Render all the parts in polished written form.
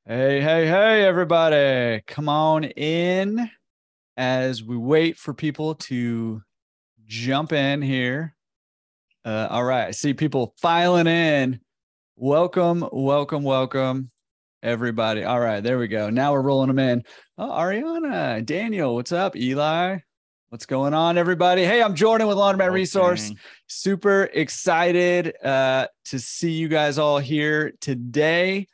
Hey, hey, hey, everybody. Come on in as we wait for people to jump in here. All right. I see people filing in. Welcome, welcome, welcome, everybody. All right. There we go. Now we're rolling them in. Oh, Ariana, Daniel, what's up? Eli, what's going on, everybody? Hey, I'm Jordan with Laundromat Resource. Super excited to see you guys all here today.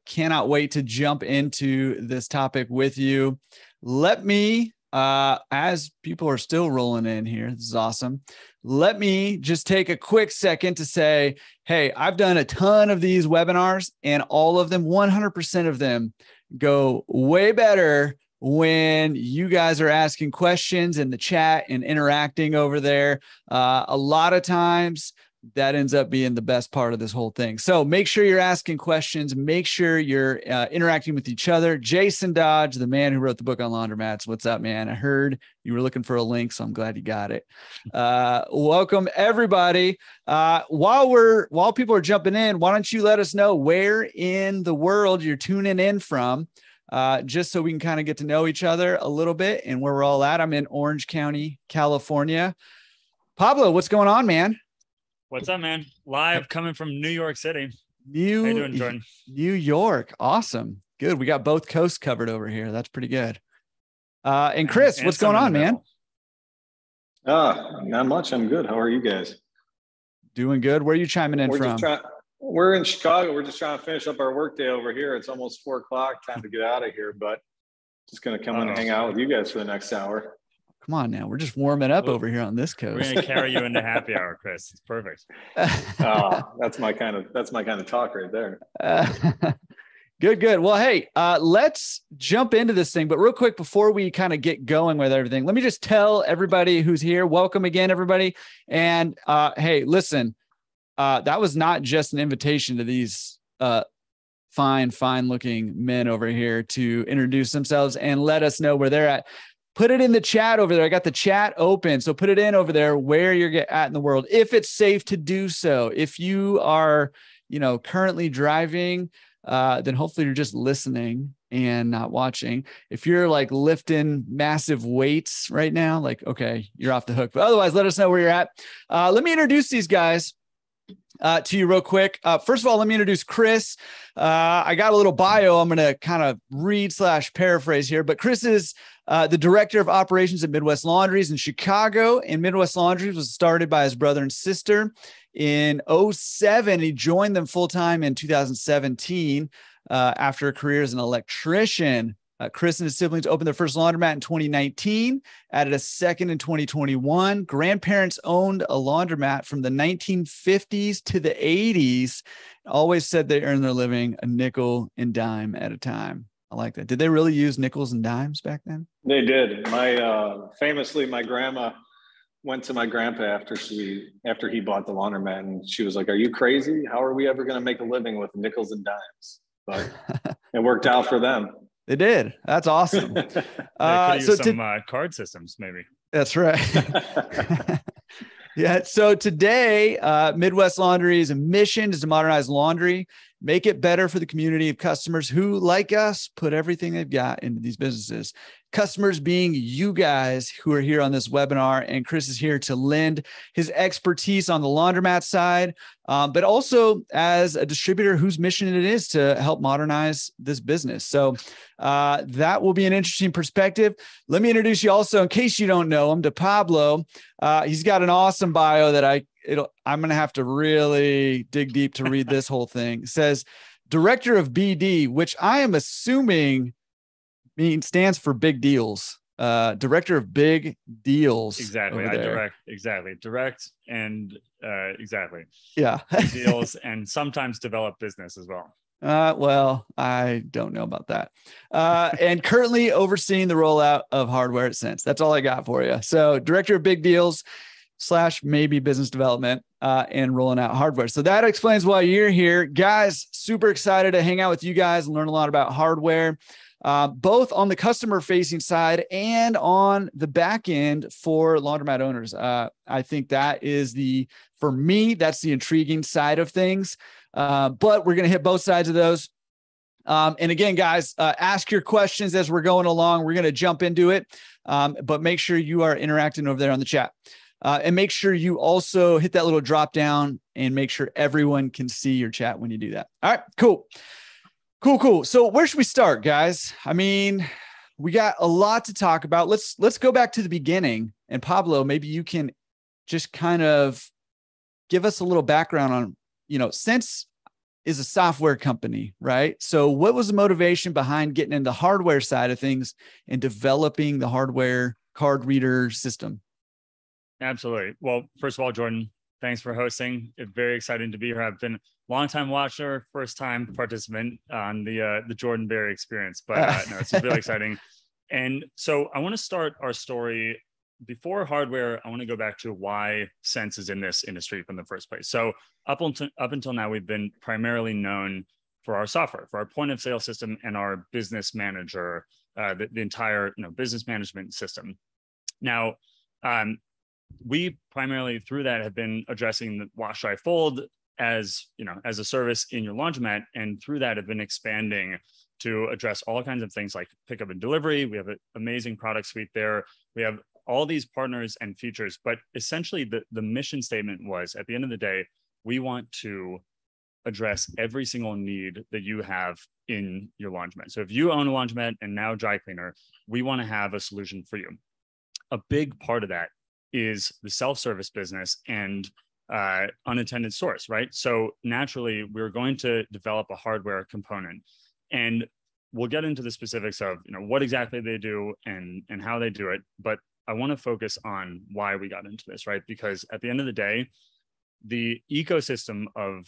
Cannot wait to jump into this topic with you. Let me, as people are still rolling in here, this is awesome. Let me just take a quick second to say, hey, I've done a ton of these webinars and all of them, 100% of them go way better when you guys are asking questions in the chat and interacting over there. A lot of times, that ends up being the best part of this whole thing. So make sure you're asking questions. Make sure you're interacting with each other. Jason Dodge, the man who wrote the book on laundromats. What's up, man? I heard you were looking for a link, so I'm glad you got it. Welcome, everybody. While people are jumping in, why don't you let us know where in the world you're tuning in from, just so we can kind of get to know each other a little bit and where we're all at. I'm in Orange County, California. Pablo, what's going on, man? What's up, man? Live coming from New York City. How you doing, Jordan? New York. Awesome. Good. We got both coasts covered over here. That's pretty good. And Chris, what's going on, man? Not much. I'm good. How are you guys? Doing good. Where are you chiming in from? We're in Chicago. We're just trying to finish up our workday over here. It's almost 4 o'clock. Time to get out of here, but just going to come in and hang out with you guys for the next hour. Come on now. We're just warming up over here on this coast. We're going to carry you into happy hour, Chris. It's perfect. That's my kind of talk right there. Good. Well, hey, let's jump into this thing. But real quick, before we kind of get going with everything, let me just tell everybody who's here, welcome again, everybody. And hey, listen, that was not just an invitation to these fine looking men over here to introduce themselves and let us know where they're at. Put it in the chat over there. I got the chat open. So put it in over there where you're at in the world, if it's safe to do so. If you are, currently driving, then hopefully you're just listening and not watching. If you're like lifting massive weights right now, like, okay, you're off the hook. But otherwise, let us know where you're at. Let me introduce these guys to you real quick. First of all, let me introduce Chris. I got a little bio. I'm going to kind of read/paraphrase here, but Chris is the director of operations at Midwest Laundries in Chicago. And Midwest Laundries was started by his brother and sister in 2007. He joined them full-time in 2017 after a career as an electrician. Chris and his siblings opened their first laundromat in 2019, added a second in 2021. Grandparents owned a laundromat from the 1950s to the 80s. Always said they earned their living a nickel and dime at a time. I like that. Did they really use nickels and dimes back then? They did. Famously, my grandma went to my grandpa after he bought the laundromat, and she was like, "Are you crazy? How are we ever going to make a living with nickels and dimes?" But it worked out for them. They did. That's awesome. They could use some card systems, maybe. That's right. Yeah. So today, Midwest Laundry's mission is to modernize laundry, make it better for the community of customers who, like us, put everything they've got into these businesses. Customers being you guys who are here on this webinar, and Chris is here to lend his expertise on the laundromat side, but also as a distributor whose mission it is to help modernize this business. So that will be an interesting perspective. Let me introduce you also, in case you don't know him, to Pablo. He's got an awesome bio that I'm going to have to really dig deep to read this whole thing. It says, Director of BD, which I am assuming stands for big deals. Director of big deals. Exactly. Direct and exactly. Yeah. Deals and sometimes develop business as well. Well, I don't know about that. And currently overseeing the rollout of hardware at Sense. That's all I got for you. So Director of Big Deals / maybe business development and rolling out hardware. So that explains why you're here. Guys, super excited to hang out with you guys and learn a lot about hardware. Both on the customer facing side and on the back end for laundromat owners. I think that is for me, that's the intriguing side of things. But we're going to hit both sides of those. And again, guys, ask your questions as we're going along. We're going to jump into it, but make sure you are interacting over there on the chat. And make sure you also hit that little drop down and make sure everyone can see your chat when you do that. All right, cool. Cool. So where should we start, guys? I mean, we got a lot to talk about. Let's go back to the beginning. And Pablo, maybe you can just kind of give us a little background on, Sense is a software company, right? So what was the motivation behind getting into the hardware side of things and developing the hardware card reader system? Absolutely. Well, first of all, Jordan, thanks for hosting. It's very exciting to be here. I've been a longtime watcher, first time participant on the Jordan Berry experience, but no, it's really exciting. And so I want to start our story before hardware. I want to go back to why Sense is in this industry from the first place. So up until now, we've been primarily known for our software, for our point of sale system and our business manager, the entire business management system. Now, we primarily through that have been addressing the wash, dry, fold as a service in your laundromat, and through that have been expanding to address all kinds of things like pickup and delivery. We have an amazing product suite there. We have all these partners and features, but essentially the mission statement was, at the end of the day, we want to address every single need that you have in your laundromat. So if you own a laundromat and now dry cleaner, we want to have a solution for you. A big part of that is the self-service business and unattended stores, right? So naturally, we're going to develop a hardware component, and we'll get into the specifics of what exactly they do and how they do it. But I want to focus on why we got into this, right? Because at the end of the day, the ecosystem of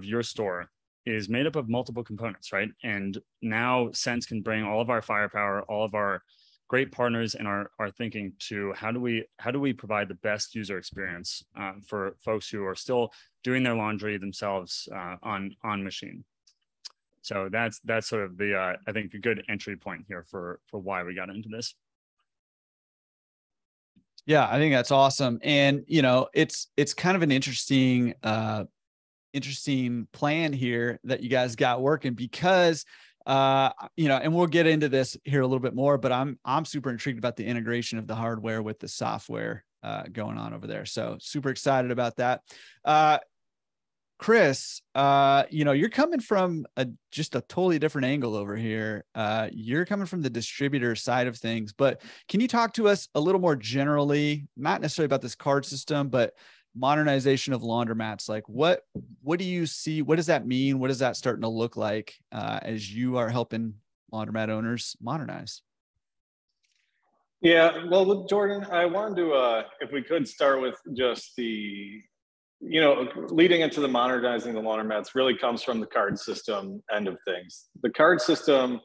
your store is made up of multiple components, right? And now Sense can bring all of our firepower, all of our great partners, and our thinking to how do we provide the best user experience for folks who are still doing their laundry themselves on machine. So that's sort of the I think a good entry point here for why we got into this. Yeah, I think that's awesome. And, it's kind of an interesting plan here that you guys got working because, and we'll get into this here a little bit more, but I'm super intrigued about the integration of the hardware with the software going on over there. So super excited about that. Chris, you're coming from just a totally different angle over here. You're coming from the distributor side of things, but can you talk to us a little more generally, not necessarily about this card system, but modernization of laundromats? Like what do you see? What does that mean? What is that starting to look like as you are helping laundromat owners modernize? Yeah, well, Jordan, I wanted to, if we could start with just the leading into the modernizing the laundromats really comes from the card system end of things. The card system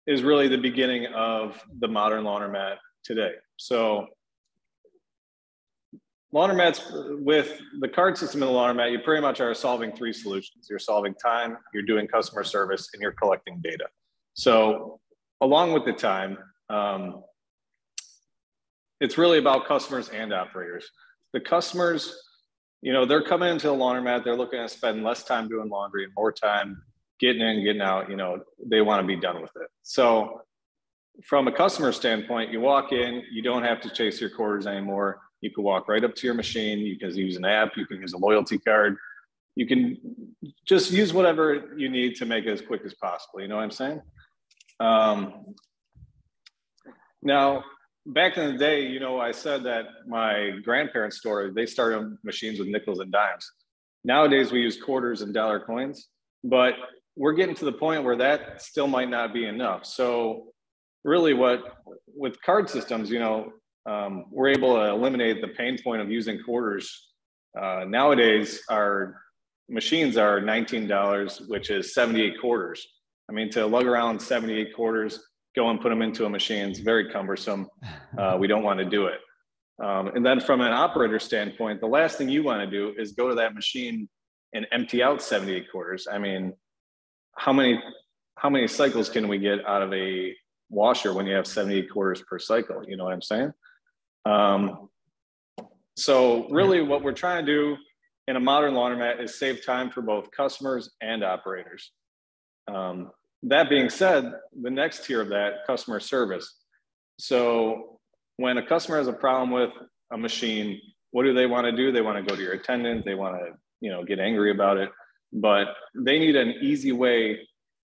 is really the beginning of the modern laundromat today. So laundromats, with the card system in the laundromat, you pretty much are solving three solutions. You're solving time, you're doing customer service, and you're collecting data. So along with the time, it's really about customers and operators. The customers, they're coming into the laundromat, they're looking to spend less time doing laundry and more time getting in, getting out, they want to be done with it. So from a customer standpoint, you walk in, you don't have to chase your quarters anymore. You can walk right up to your machine. You can use an app, you can use a loyalty card. You can just use whatever you need to make it as quick as possible. You know what I'm saying? Now, back in the day, I said that my grandparents' store, they started machines with nickels and dimes. Nowadays, we use quarters and dollar coins, but we're getting to the point where that still might not be enough. So really with card systems, we're able to eliminate the pain point of using quarters. Nowadays, our machines are $19, which is 78 quarters. I mean, to lug around 78 quarters, go and put them into a machine, it's very cumbersome. We don't want to do it. And then from an operator standpoint, the last thing you want to do is go to that machine and empty out 78 quarters. I mean, how many cycles can we get out of a washer when you have 78 quarters per cycle? You know what I'm saying? So really what we're trying to do in a modern laundromat is save time for both customers and operators. That being said, the next tier of that, customer service. So when a customer has a problem with a machine, what do they want to do? They want to go to your attendant. They want to, get angry about it, but they need an easy way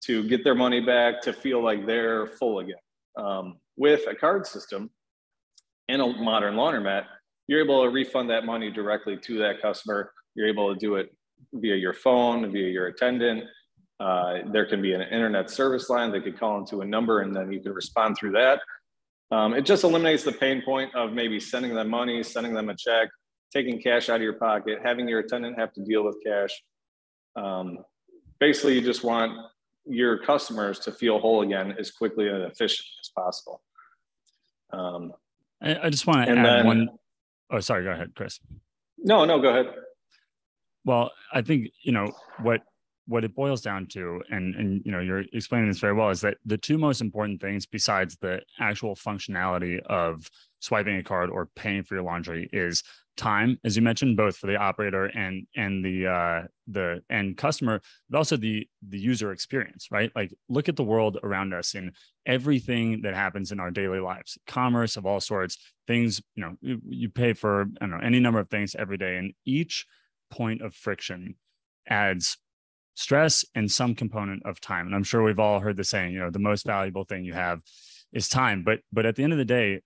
to get their money back, to feel like they're full again. With a card system and a modern laundromat, you're able to refund that money directly to that customer. You're able to do it via your phone, via your attendant. There can be an internet service line. They could call into a number and then you can respond through that. It just eliminates the pain point of maybe sending them money, sending them a check, taking cash out of your pocket, having your attendant have to deal with cash. Basically, you just want your customers to feel whole again as quickly and efficiently as possible. I just want to add one. Oh, sorry. Go ahead, Chris. No, go ahead. Well, I think, what it boils down to, and you're explaining this very well, is that the two most important things besides the actual functionality of swiping a card or paying for your laundry is time, as you mentioned, both for the operator and the end customer, but also the user experience, right? Like, look at the world around us and everything that happens in our daily lives, commerce of all sorts, things, you pay for, I don't know, any number of things every day, and each point of friction adds stress and some component of time. And I'm sure we've all heard the saying, the most valuable thing you have is time. But at the end of the day,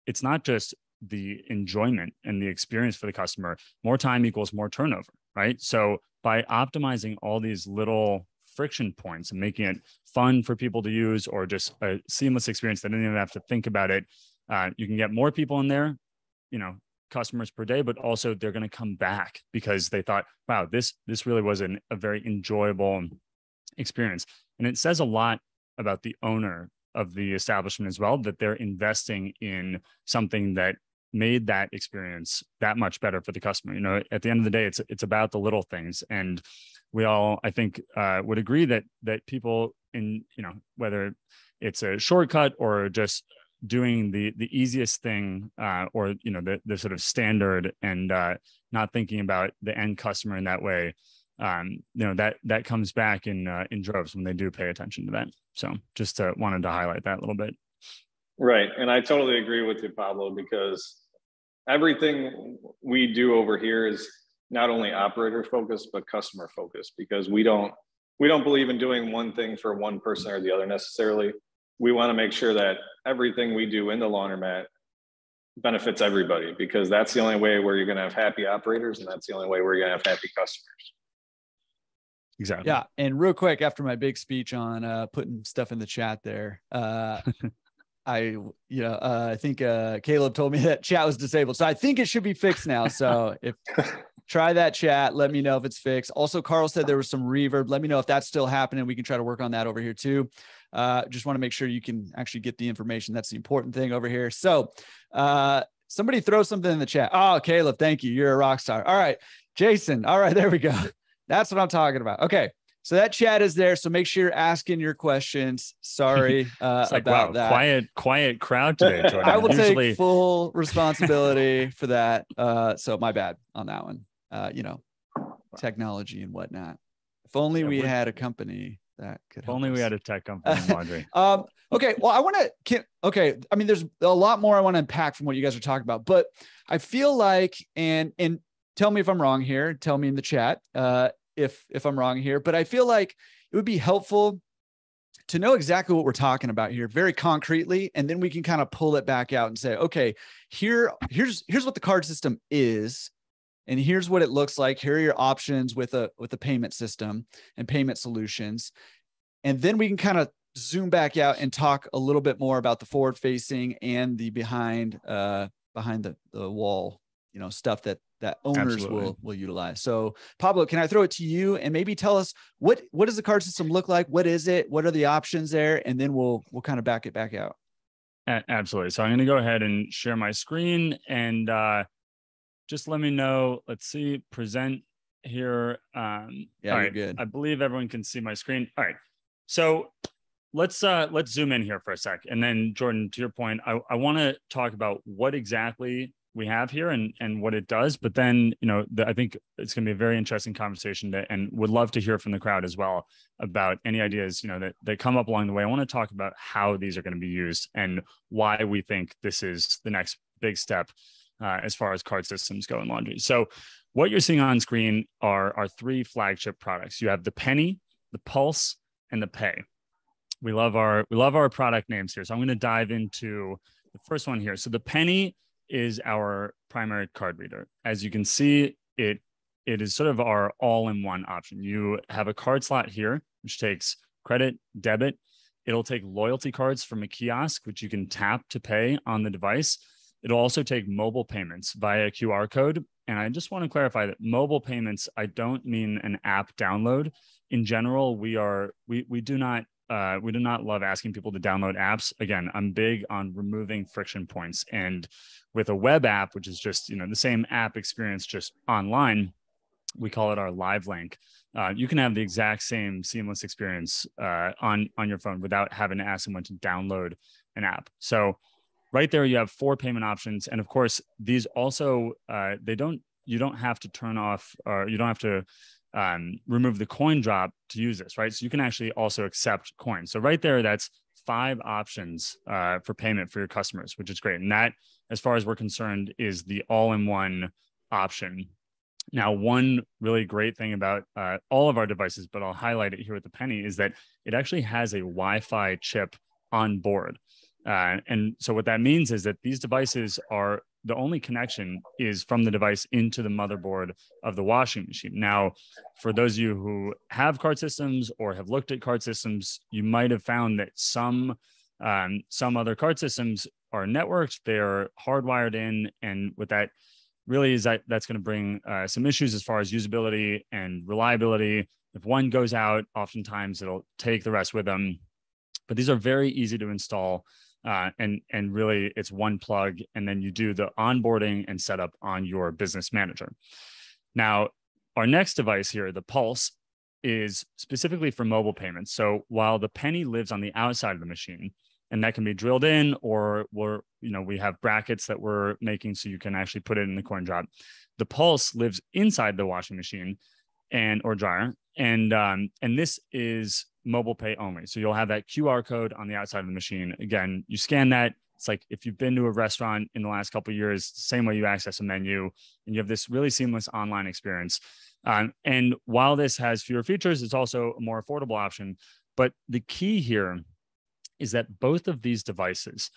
it's not just the enjoyment and the experience for the customer. More time equals more turnover, right? So by optimizing all these little friction points and making it fun for people to use, or just a seamless experience that they don't even have to think about it, you can get more people in there, customers per day, but also they're going to come back because they thought, wow, this really was a very enjoyable experience. And it says a lot about the owner of the establishment as well, that they're investing in something that made that experience that much better for the customer. At the end of the day, it's about the little things. And we all, I think, would agree that people whether it's a shortcut or just doing the easiest thing, or the sort of standard, and not thinking about the end customer in that way, that comes back in droves when they do pay attention to that. So just wanted to highlight that a little bit. Right, and I totally agree with you, Pablo, because everything we do over here is not only operator focused but customer focused, because we don't believe in doing one thing for one person or the other necessarily. We want to make sure that everything we do in the laundromat benefits everybody, because that's the only way where you're going to have happy operators, and that's the only way where you're going to have happy customers. Exactly. Yeah. And real quick, after my big speech on putting stuff in the chat there, I think Caleb told me that chat was disabled. So I think it should be fixed now. So if try that chat, let me know if it's fixed. Also, Carl said there was some reverb. Let me know if that's still happening. We can try to work on that over here too. Just want to make sure you can actually get the information. That's the important thing over here. So somebody throw something in the chat. Oh, Caleb, thank you. You're a rock star. All right, Jason. All right, there we go. That's what I'm talking about. Okay. So that chat is there. So make sure you're asking your questions. Sorry about that. Quiet crowd today, Jordan. I will take full responsibility for that. So my bad on that one. Technology and whatnot. If only we had a company that could help us. We had a tech company in laundry. Okay. Well, I want to, I mean, there's a lot more I want to unpack from what you guys are talking about, but I feel like, and tell me if I'm wrong here, tell me in the chat, if I'm wrong here, but I feel like it would be helpful to know exactly what we're talking about here very concretely. And then we can kind of pull it back out and say, okay, here's what the card system is. And here's what it looks like. Here are your options with a payment system and payment solutions. And then we can kind of zoom back out and talk a little bit more about the forward facing and the behind the wall, stuff that owners will utilize. So Pablo, can I throw it to you and maybe tell us what does the card system look like? What is it? What are the options there? And then we'll kind of back it back out. Absolutely. So I'm going to go ahead and share my screen and just let me know. Let's see, present here. Yeah, all right, you're good. I believe everyone can see my screen. All right. So let's zoom in here for a sec. And then Jordan, to your point, I want to talk about what exactly we have here and what it does. But then, I think it's going to be a very interesting conversation and would love to hear from the crowd as well about any ideas, that come up along the way. I want to talk about how these are going to be used and why we think this is the next big step as far as card systems go in laundry. So what you're seeing on screen are our three flagship products. You have the Penny, the Pulse, and the Pay. We love our product names here. So I'm going to dive into the first one here. So the Penny is our primary card reader. As you can see, it is sort of our all-in-one option. You have a card slot here, which takes credit, debit. It'll take loyalty cards from a kiosk, which you can tap to pay on the device. It'll also take mobile payments via QR code. And I just want to clarify that mobile payments, I don't mean an app download. In general, we do not love asking people to download apps. Again, I'm big on removing friction points. And with a web app, which is just, the same app experience, just online, we call it our live link. You can have the exact same seamless experience on your phone without having to ask someone to download an app. So right there, you have 4 payment options. And of course, these also, you don't have to turn off, or you don't have to remove the coin drop to use this, right? So you can actually also accept coins. So right there, that's 5 options for payment for your customers, which is great. And that, as far as we're concerned, is the all-in-one option. Now, one really great thing about all of our devices, but I'll highlight it here with the Penny, is that it actually has a Wi-Fi chip on board. And so what that means is that these devices are, the only connection is from the device into the motherboard of the washing machine. Now, for those of you who have card systems or have looked at card systems, you might have found that some other card systems are networked, they're hardwired in, and what that really is, that's going to bring some issues as far as usability and reliability. If one goes out, oftentimes it'll take the rest with them. But these are very easy to install. And really it's one plug, and then you do the onboarding and setup on your business manager. Now, our next device here, the Pulse, is specifically for mobile payments. So while the Penny lives on the outside of the machine, and that can be drilled in, or we have brackets that we're making so you can actually put it in the coin drop. The Pulse lives inside the washing machine or dryer, and this is mobile pay only. So you'll have that QR code on the outside of the machine. Again, you scan that. It's like if you've been to a restaurant in the last couple of years, same way you access a menu, and you have this really seamless online experience. And while this has fewer features, it's also a more affordable option. But the key here is that both of these devices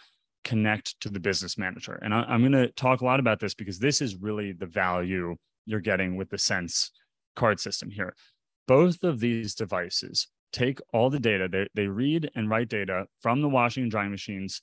connect to the business manager. And I'm going to talk a lot about this because this is really the value you're getting with the Sense card system here. Both of these devices take all the data, they read and write data from the washing and drying machines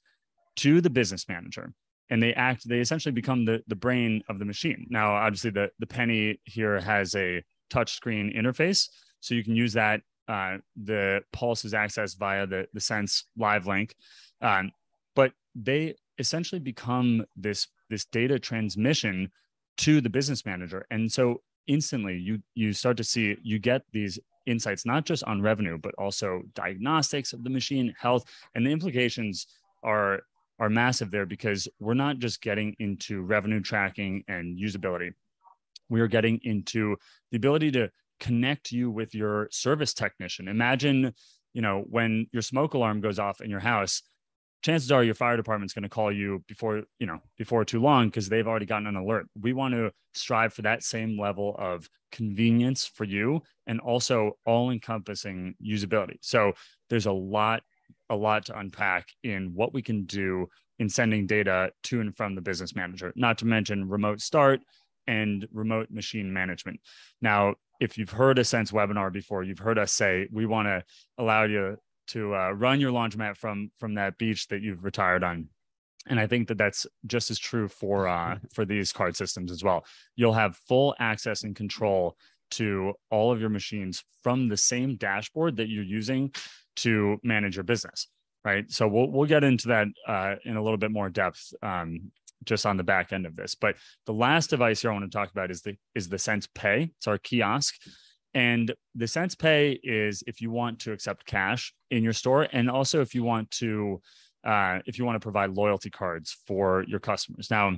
to the business manager, and they essentially become the brain of the machine. Now, obviously the Penny here has a touch screen interface, so you can use that. The Pulse is accessed via the Sense live link, but they essentially become this data transmission to the business manager. And so instantly you start to see, you get these insights, not just on revenue, but also diagnostics of the machine, health, and the implications are massive there, because we're not just getting into revenue tracking and usability. We are getting into the ability to connect you with your service technician. Imagine, when your smoke alarm goes off in your house, chances are your fire department's going to call you before too long, because they've already gotten an alert. We want to strive for that same level of convenience for you, and also all-encompassing usability. So there's a lot to unpack in what we can do in sending data to and from the business manager, not to mention remote start and remote machine management. Now, if you've heard a Sense webinar before, you've heard us say we want to allow you to run your laundromat from that beach that you've retired on. And I think that that's just as true for these card systems as well. You'll have full access and control to all of your machines from the same dashboard that you're using to manage your business, right? So we'll get into that in a little bit more depth just on the back end of this. But the last device here I want to talk about is the Sense Pay. It's our kiosk. And the Sense Pay is if you want to accept cash in your store, and also if you want to provide loyalty cards for your customers. Now,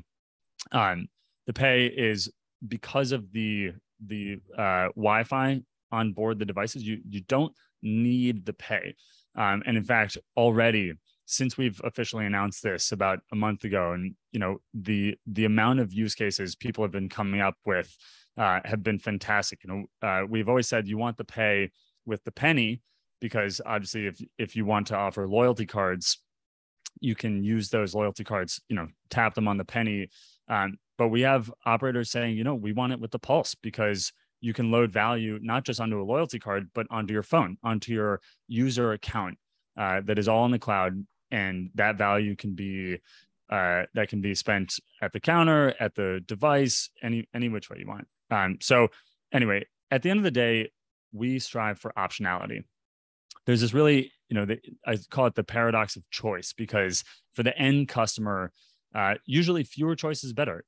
The pay is because of the Wi-Fi on board the devices. You don't need the pay, and in fact, already since we've officially announced this about a month ago, and the amount of use cases people have been coming up with have been fantastic. We've always said you want the pay with the penny, because obviously if you want to offer loyalty cards, you can use those loyalty cards, tap them on the penny. But we have operators saying, we want it with the pulse, because you can load value not just onto a loyalty card, but onto your phone, onto your user account that is all in the cloud. And that value can be spent at the counter, at the device, any which way you want. So anyway, at the end of the day, we strive for optionality. There's this really, I call it the paradox of choice, because for the end customer, usually fewer choices is better.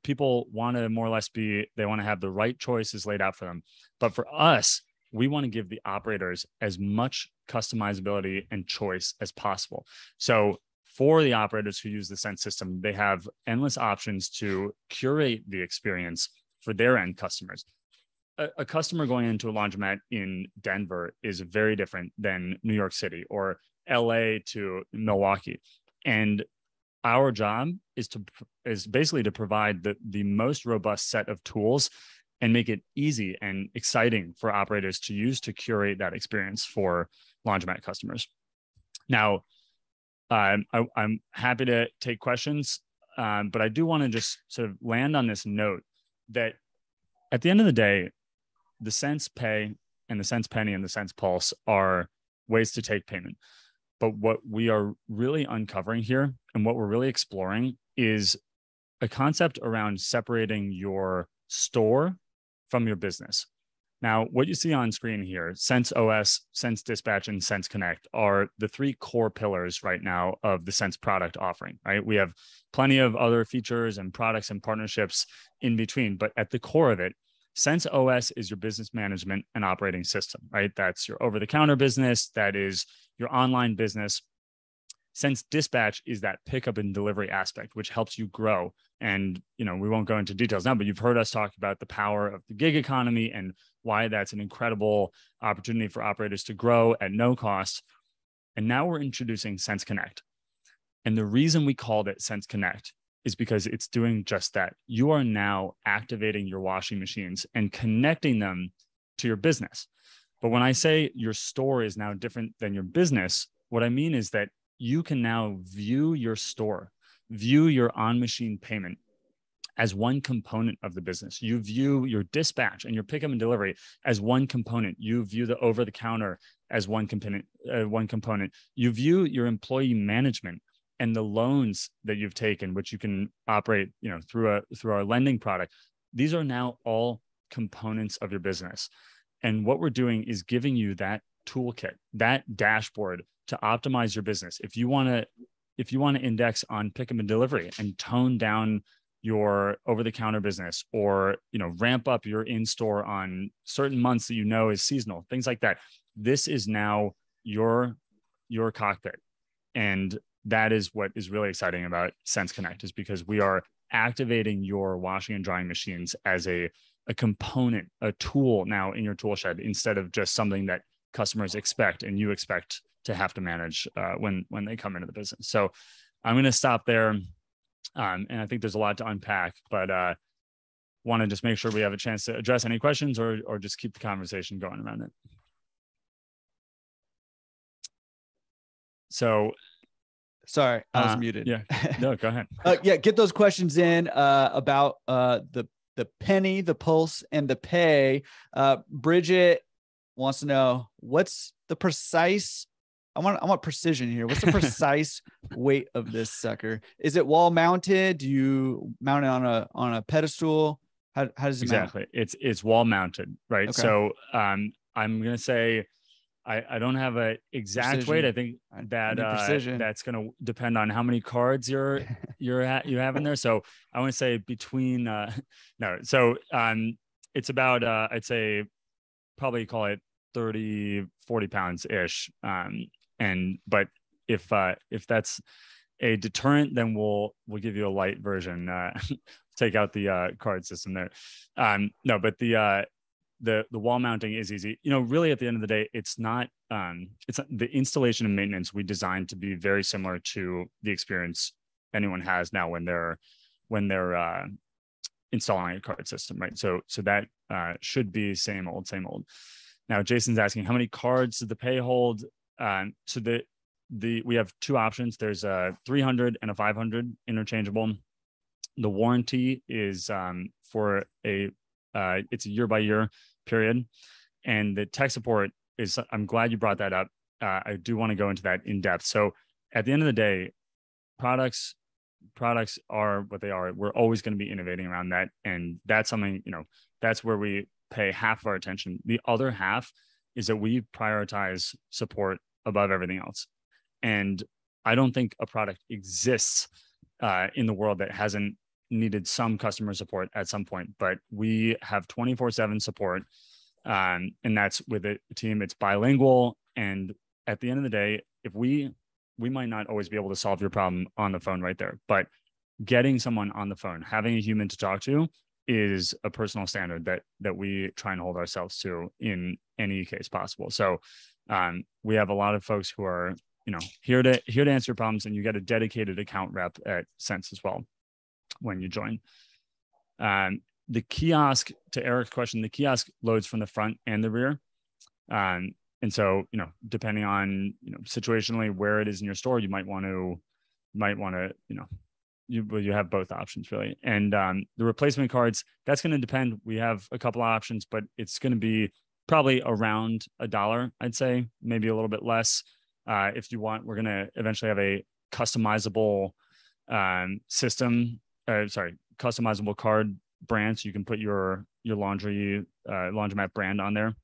People want to more or less they want to have the right choices laid out for them. But for us, we want to give the operators as much customizability and choice as possible. So for the operators who use the Sense system, they have endless options to curate the experience for their end customers. A customer going into a laundromat in Denver is very different than New York City or LA to Milwaukee. And our job is basically to provide the most robust set of tools and make it easy and exciting for operators to use to curate that experience for laundromat customers. Now, I'm happy to take questions, but I do want to just sort of land on this note that at the end of the day, the Sense Pay and the Sense Penny and the Sense Pulse are ways to take payment. But what we are really uncovering here and what we're really exploring is a concept around separating your store from your business. Now, what you see on screen here, Sense OS, Sense Dispatch, and Sense Connect are the three core pillars right now of the Sense product offering, right? We have plenty of other features and products and partnerships in between, but at the core of it, Sense OS is your business management and operating system, right? That's your over-the-counter business. That is your online business. Sense Dispatch is that pickup and delivery aspect, which helps you grow. And, we won't go into details now, but you've heard us talk about the power of the gig economy and why that's an incredible opportunity for operators to grow at no cost. And now we're introducing Sense Connect. And the reason we called it Sense Connect is because it's doing just that. You are now activating your washing machines and connecting them to your business. But when I say your store is now different than your business, what I mean is that you can now view your store, view your on-machine payment as one component of the business. You view your dispatch and your pickup and delivery as one component. You view the over-the-counter as one component. You view your employee management and the loans that you've taken, which you can operate, through our lending product. These are now all components of your business. And what we're doing is giving you that toolkit, that dashboard to optimize your business. If you want to index on pickup and delivery and tone down your over-the-counter business, or ramp up your in-store on certain months that is seasonal, things like that, this is now your cockpit. And that is what is really exciting about Sense Connect, is because we are activating your washing and drying machines as a component, a tool now in your tool shed, instead of just something that customers expect and you expect to have to manage when they come into the business. So I'm going to stop there. And I think there's a lot to unpack, but want to just make sure we have a chance to address any questions or just keep the conversation going around it. So, sorry, I was muted. Yeah, no, go ahead. Get those questions in about the penny, the pulse, and the pay. Bridget wants to know, what's the precise, I want precision here. What's the precise weight of this sucker? Is it wall mounted? Do you mount it on a pedestal? How does it exactly mount? It's wall mounted, right? Okay. So I'm gonna say I don't have an exact weight. I think that that's going to depend on how many cards you have in there. So I want to say between no. So it's about I'd say probably call it 30, 40 pounds ish. But if a deterrent, then we'll give you a light version. Take out the card system there. No, but the wall mounting is easy. Really at the end of the day, it's not the installation and maintenance we designed to be very similar to the experience anyone has now when they're installing a card system, right? So that should be same old. Now Jason's asking, how many cards did the pay hold? So we have two options. There's a 300 and a 500 interchangeable. The warranty is for it's a year-by-year period, and the tech support is. I'm glad you brought that up. I do want to go into that in depth. So at the end of the day, products are what they are. We're always going to be innovating around that, and that's something that's where we pay half of our attention. The other half is that we prioritize support above everything else. And I don't think a product exists in the world that hasn't needed some customer support at some point, but we have 24/7 support. And that's with a team, it's bilingual. And at the end of the day, if we might not always be able to solve your problem on the phone right there, but getting someone on the phone, having a human to talk to is a personal standard that we try and hold ourselves to in any case possible. So we have a lot of folks who are here to answer problems, and you get a dedicated account rep at Sense as well when you join. The kiosk, to Eric's question, the kiosk loads from the front and the rear. And so, depending on, situationally where it is in your store, you might want to, you have both options really. And the replacement cards, that's going to depend. We have a couple of options, but it's going to be probably around $1, I'd say, maybe a little bit less. If you want, we're going to eventually have a customizable customizable card brand, so you can put your laundromat brand on there.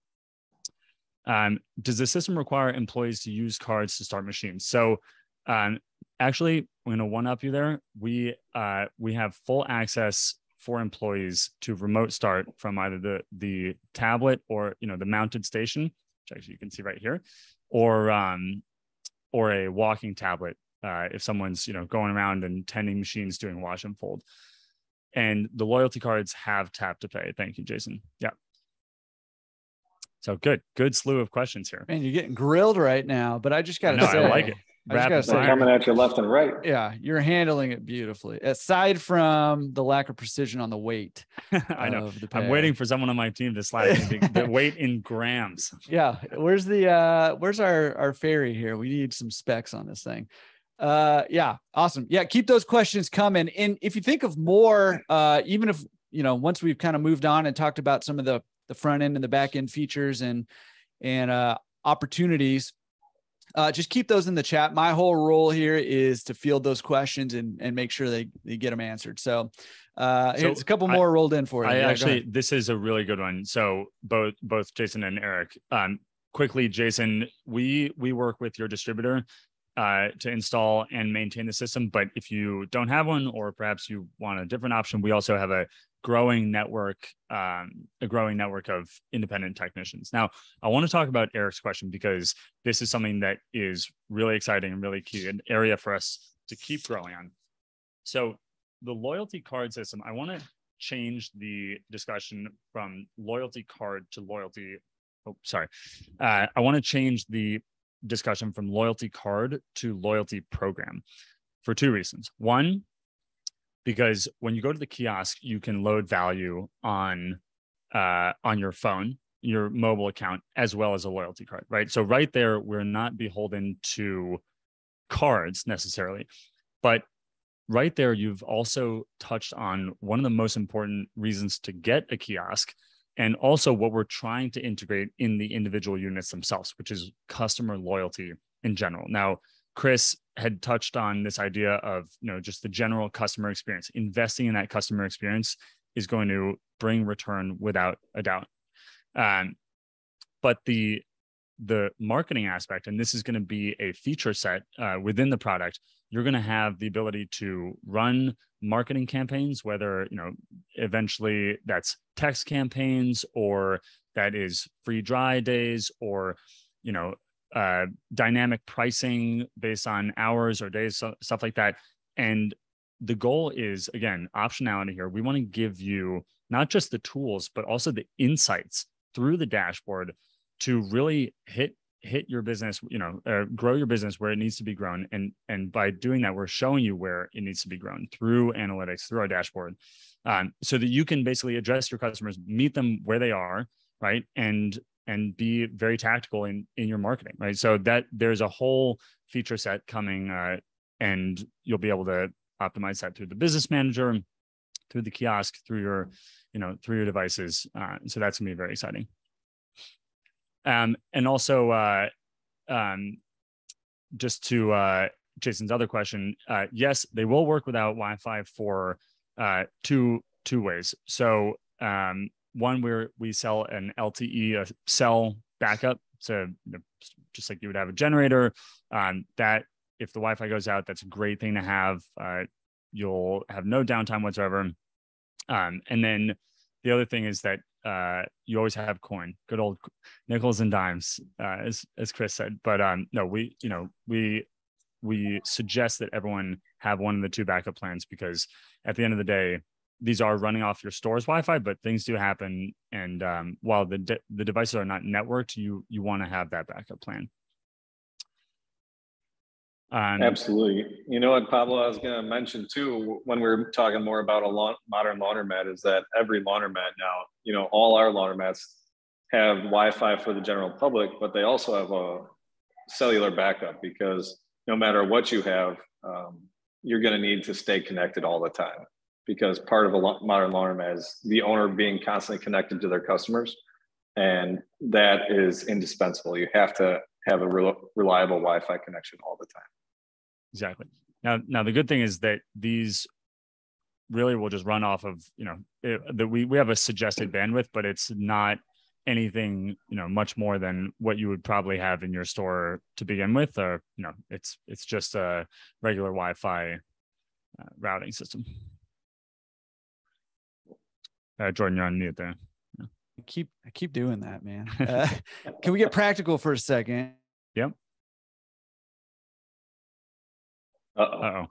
Does the system require employees to use cards to start machines? So actually, I'm going to one-up you there. We have full access for employees to remote start from either the tablet or the mounted station, which actually you can see right here, or a walking tablet if someone's going around and tending machines doing wash and fold. And the loyalty cards have tap to pay. Thank you, Jason. Yeah. So good slew of questions here. Man, you're getting grilled right now, but I just got to say, I like it. They're coming at you left and right. Yeah, you're handling it beautifully. Aside from the lack of precision on the weight. I know. I'm waiting for someone on my team to slide the weight in grams. Yeah. Where's our fairy here? We need some specs on this thing. Yeah. Awesome. Yeah. Keep those questions coming. And if you think of more, even if, once we've kind of moved on and talked about some of the front end and the back end features and opportunities, just keep those in the chat. My whole role here is to field those questions and make sure they get them answered. So here's a couple more rolled in for you. This is a really good one. So both Jason and Eric, quickly, Jason, we work with your distributor to install and maintain the system. But if you don't have one, or perhaps you want a different option, we also have a growing network of independent technicians. Now, I want to talk about Eric's question because this is something that is really exciting and really key, an area for us to keep growing on. So the loyalty card system, I want to change the discussion from loyalty card to loyalty. I want to change the discussion from loyalty card to loyalty program for two reasons. One, because when you go to the kiosk, you can load value on your phone, your mobile account, as well as a loyalty card, right? So right there, we're not beholden to cards necessarily, but right there, you've also touched on one of the most important reasons to get a kiosk, and also what we're trying to integrate in the individual units themselves, which is customer loyalty in general. Now, Chris had touched on this idea of, just the general customer experience. Investing in that customer experience is going to bring return without a doubt. But the marketing aspect, and this is going to be a feature set within the product, you're going to have the ability to run marketing campaigns, whether, eventually that's text campaigns, or that is free dry days, or, dynamic pricing based on hours or days, stuff like that. And the goal is, again, optionality here. We want to give you not just the tools, but also the insights through the dashboard to really hit your business, grow your business where it needs to be grown. And by doing that, we're showing you where it needs to be grown through analytics, through our dashboard, so that you can basically address your customers, meet them where they are, right? And be very tactical in your marketing, right? So that there's a whole feature set coming, and you'll be able to optimize that through the business manager, through the kiosk, through your devices. So that's gonna be very exciting. And also, just to Jason's other question, yes, they will work without Wi-Fi for two ways. So one, where we sell an LTE, a cell backup. So just like you would have a generator, that if the Wi-Fi goes out, that's a great thing to have. You'll have no downtime whatsoever. And then the other thing is that you always have coin, good old nickels and dimes, as Chris said. But no, we suggest that everyone have one of the two backup plans, because at the end of the day, these are running off your store's Wi-Fi, but things do happen. And while the devices are not networked, you want to have that backup plan. Absolutely. You know what, Pablo, I was going to mention too, when we're talking more about a modern laundromat, is that every laundromat now, all our laundromats have Wi-Fi for the general public, but they also have a cellular backup, because no matter what you have, you're going to need to stay connected all the time, because part of a modern laundromat is the owner being constantly connected to their customers. And that is indispensable. You have to have a reliable Wi-Fi connection all the time. Exactly. Now the good thing is that these really will just run off of, we have a suggested bandwidth, but it's not anything, much more than what you would probably have in your store to begin with, or, it's just a regular Wi-Fi routing system. Jordan, you're on mute there. I keep doing that, man. Can we get practical for a second? Yep. Uh-oh.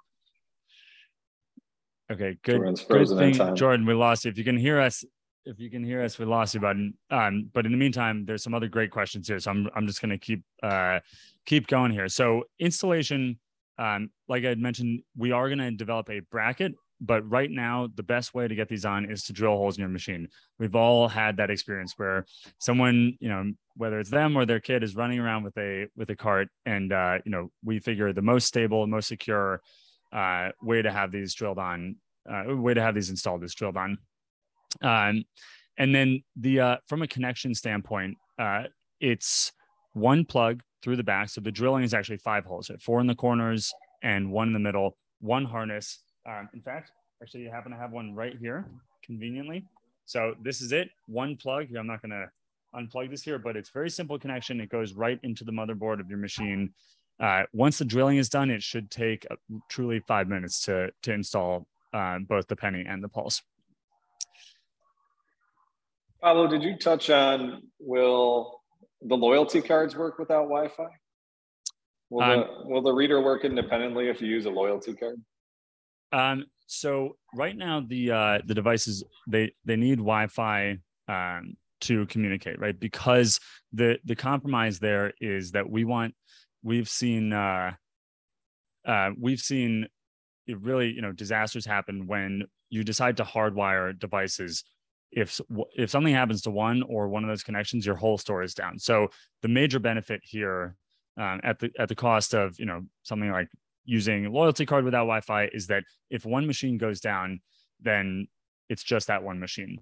Okay, good thing, Jordan, we lost you. If you can hear us, we lost you, but in the meantime, there's some other great questions here. So I'm just going to keep going here. So installation, like I had mentioned, we are going to develop a bracket, but right now the best way to get these on is to drill holes in your machine. We've all had that experience where someone, whether it's them or their kid, is running around with a cart, and we figure the most stable, most secure way to have these drilled on, way to have these installed is drilled on. And then from a connection standpoint, it's one plug through the back. So the drilling is actually 5 holes, 4 in the corners and 1 in the middle, 1 harness. In fact, actually, you happen to have one right here, conveniently. So this is it, 1 plug. I'm not going to unplug this here, but it's very simple connection. It goes right into the motherboard of your machine. Once the drilling is done, it should take truly 5 minutes to install both the penny and the pulse. Pablo, did you touch on, will the loyalty cards work without Wi-Fi? Will the reader work independently if you use a loyalty card? So right now the devices, they need Wi-Fi to communicate, right? Because the compromise there is that we've seen it really, disasters happen when you decide to hardwire devices. If something happens to one or one of those connections, your whole store is down. So the major benefit here, at the cost of something like using a loyalty card without Wi-Fi, is that if one machine goes down, then it's just that one machine.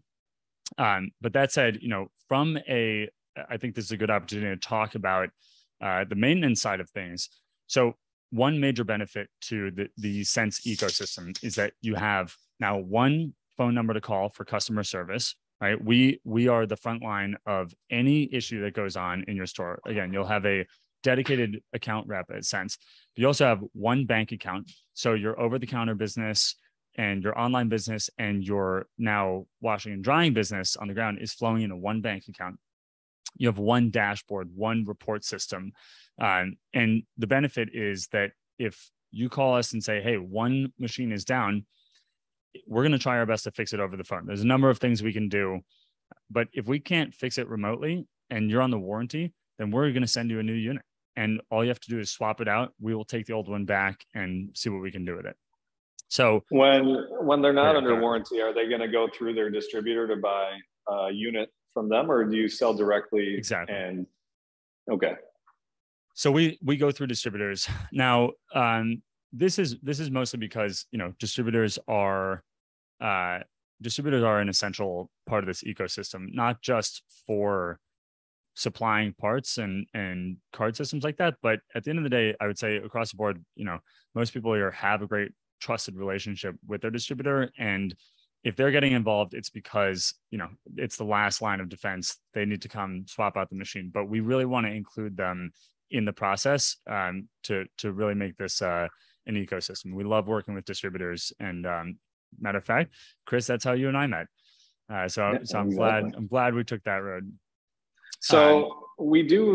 But that said, I think this is a good opportunity to talk about the maintenance side of things. So one major benefit to the Sense ecosystem is that you have now one phone number to call for customer service, right? We are the front line of any issue that goes on in your store. Again, you'll have a dedicated account rep at Sense. You also have one bank account. So your over-the-counter business and your online business and your now washing and drying business on the ground is flowing into one bank account. You have one dashboard, one report system. And the benefit is that if you call us and say, hey, one machine is down, we're going to try our best to fix it over the phone. There's a number of things we can do, but if we can't fix it remotely and you're on the warranty, then we're going to send you a new unit. And all you have to do is swap it out. We will take the old one back and see what we can do with it. So when they're not under warranty, are they going to go through their distributor to buy a unit from them, or do you sell directly? Exactly. And okay. So we go through distributors. Now, this is mostly because, you know, distributors are an essential part of this ecosystem, not just for supplying parts and card systems like that, but at the end of the day, I would say across the board, you know, most people here have a great trusted relationship with their distributor, and if they're getting involved, it's because, you know, it's the last line of defense. They need to come swap out the machine, but we really want to include them in the process to really make this an ecosystem. We love working with distributors, and matter of fact, Chris, that's how you and I met. So I'm glad we took that road. So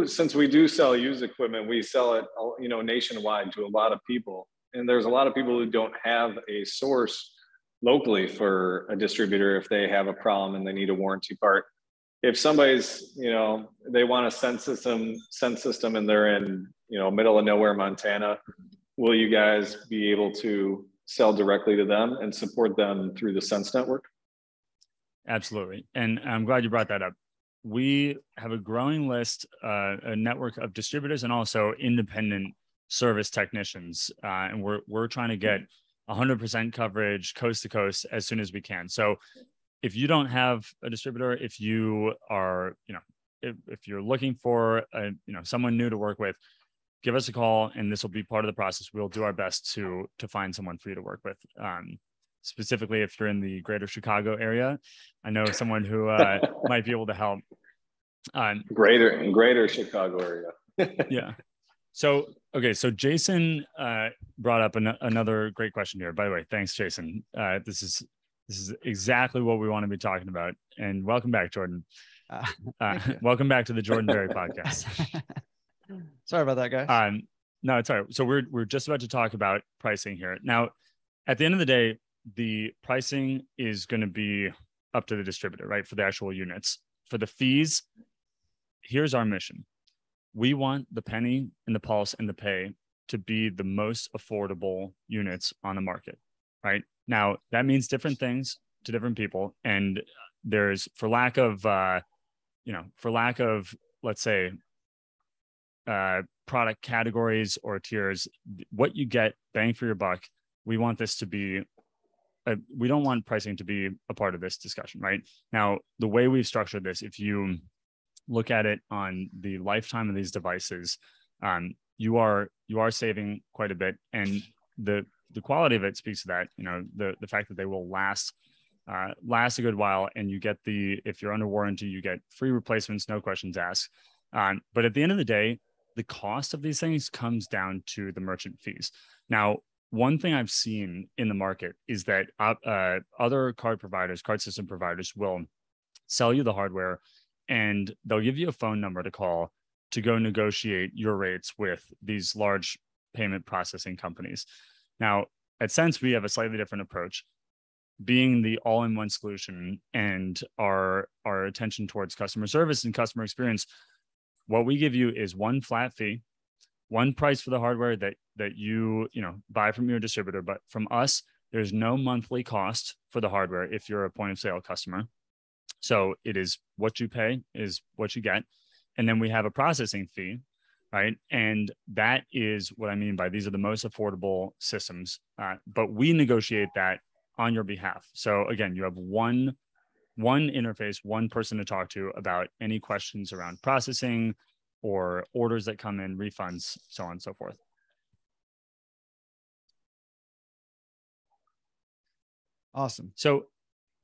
since we do sell used equipment, we sell it, you know, nationwide to a lot of people. And there's a lot of people who don't have a source locally for a distributor if they have a problem and they need a warranty part. If somebody's, you know, they want a sense system and they're in, you know, middle of nowhere, Montana, will you guys be able to sell directly to them and support them through the Sense network? Absolutely. And I'm glad you brought that up. We have a growing list, a network of distributors and also independent service technicians. And we're trying to get 100% coverage coast to coast as soon as we can. So if you don't have a distributor, if you are, you know, if you're looking for someone new to work with, give us a call and this will be part of the process. We'll do our best to find someone for you to work with. Specifically, if you're in the greater Chicago area, I know someone who might be able to help. Greater Chicago area. Yeah. So, okay. So Jason brought up another great question here. By the way, thanks, Jason. This is exactly what we want to be talking about. And welcome back, Jordan. Welcome back to the Jordan Berry podcast. Sorry about that, guys. No, it's all right. So we're just about to talk about pricing here. Now, at the end of the day, the pricing is going to be up to the distributor, right? For the actual units. For the fees, here's our mission. We want the penny and the pulse and the pay to be the most affordable units on the market, right? Now, that means different things to different people. And there's, for lack of, let's say, product categories or tiers, what you get bang for your buck, we want this to be, we don't want pricing to be a part of this discussion, right? Now, the way we've structured this, if you look at it on the lifetime of these devices, you are saving quite a bit. And the quality of it speaks to that, you know, the fact that they will last a good while, and you get if you're under warranty, you get free replacements, no questions asked. But at the end of the day, the cost of these things comes down to the merchant fees. Now, one thing I've seen in the market is that other card system providers will sell you the hardware and they'll give you a phone number to call to go negotiate your rates with these large payment processing companies. Now, at Sense, we have a slightly different approach. Being the all-in-one solution and our attention towards customer service and customer experience, what we give you is one flat fee, one price for the hardware that you buy from your distributor. But from us, there's no monthly cost for the hardware if you're a point of sale customer. So it is what you pay is what you get. And then we have a processing fee, right? And that is what I mean by these are the most affordable systems. But we negotiate that on your behalf. So again, you have one interface, one person to talk to about any questions around processing or orders that come in, refunds, so on and so forth. Awesome. So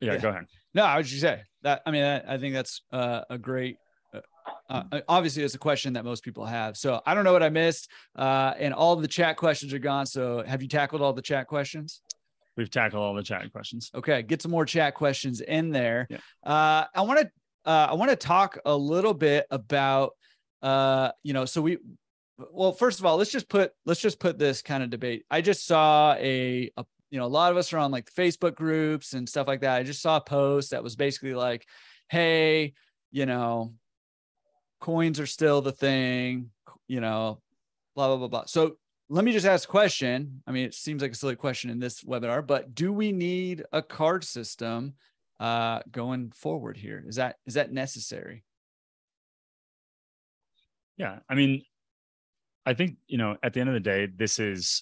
yeah, go ahead. No, I would just say that. I mean, I think that's a great, obviously it's a question that most people have. So I don't know what I missed, and all the chat questions are gone. So have you tackled all the chat questions? We've tackled all the chat questions. Okay. Get some more chat questions in there. Yeah. I want to I want to talk a little bit about, well, first of all, let's just put this kind of debate. I just saw a lot of us are on like Facebook groups and stuff like that. I just saw a post that was basically like, hey, coins are still the thing, blah, blah, blah, blah. So let me just ask a question. I mean, it seems like a silly question in this webinar, but do we need a card system going forward here? Is that necessary? Yeah. I mean, I think, at the end of the day, this is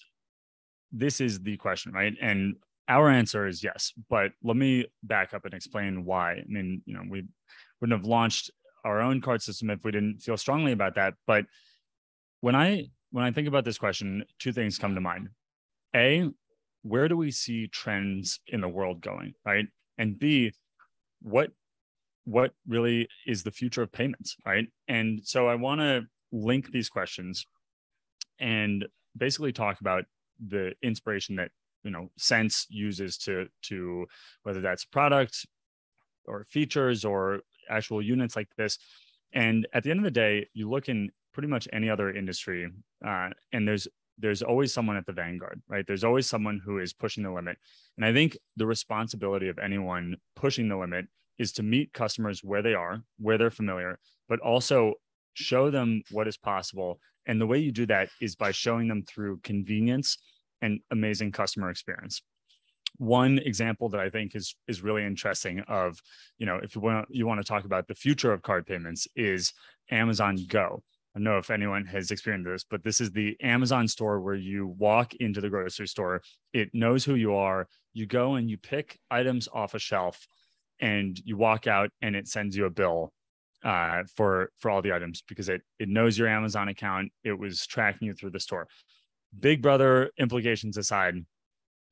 the question, right? And our answer is yes, but let me back up and explain why. I mean, we wouldn't have launched our own card system if we didn't feel strongly about that. But when I think about this question, two things come to mind. A, where do we see trends in the world going, right? And B, what really is the future of payments, right? And so I want to link these questions and basically talk about the inspiration that Sense uses to whether that's product or features or actual units like this. And at the end of the day, you look in pretty much any other industry, and there's always someone at the vanguard, right? There's always someone who is pushing the limit. And I think the responsibility of anyone pushing the limit is to meet customers where they are, where they're familiar, but also show them what is possible. And the way you do that is by showing them through convenience and amazing customer experience. One example that I think is really interesting of, if you want to talk about the future of card payments is Amazon Go. I don't know if anyone has experienced this, but this is the Amazon store where you walk into the grocery store. It knows who you are. You go and you pick items off a shelf and you walk out and it sends you a bill for all the items because it knows your Amazon account. It was tracking you through the store. Big Brother implications aside,